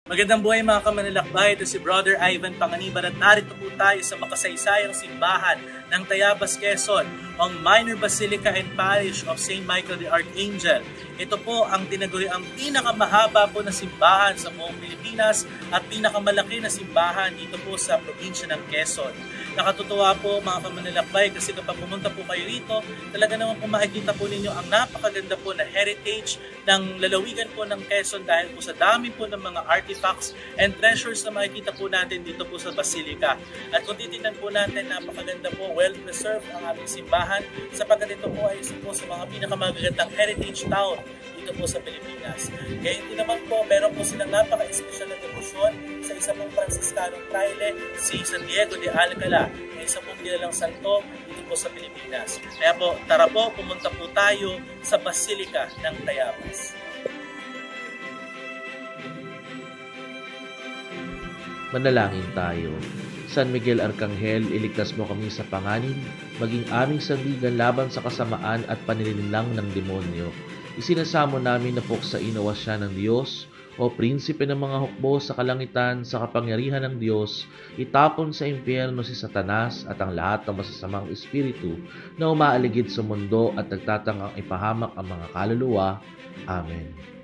Magandang buhay mga kamanlalakbay, ito si Brother Ivan Panganiban at narito po tayo sa makasaysayang simbahan ng Tayabas, Quezon, ang Minor Basilica and Parish of St. Michael the Archangel. Ito po ang tinaguri ang pinakamahaba po na simbahan sa buong Pilipinas at pinakamalaki na simbahan dito po sa probinsya ng Quezon. Nakatutuwa po mga kamanlalakbay kasi kapag pumunta po kayo rito, talaga naman po makikita po ninyo ang napakaganda po na heritage ng lalawigan po ng Quezon dahil po sa dami po ng mga artifacts and treasures na makikita po natin dito po sa Basilica. At kung titignan po natin, napakaganda po, well-preserved ang aming simbahan sapagkat ito po ay isa po sa mga pinakamagagandang heritage town dito po sa Pilipinas. Kaya hindi naman po, meron po silang napaka-espesyal na debosyon sa isa pong Franciscanong fraile, si San Diego de Alcala, na isa pong kilalang santo dito po sa Pilipinas. Kaya po, tara po, pumunta po tayo sa Basilica ng Tayabas. Manalangin tayo. San Miguel Arcangel, iligtas mo kami sa panganib, maging aming sandigan laban sa kasamaan at paninilang ng demonyo. Isinasamo namin na puksain ang wasya ng Diyos, o prinsipe ng mga hukbo sa kalangitan sa kapangyarihan ng Diyos, itapon sa impyerno si Satanas at ang lahat ng masasamang espiritu na umaaligid sa mundo at nagtatangang ipahamak ang mga kaluluwa. Amen.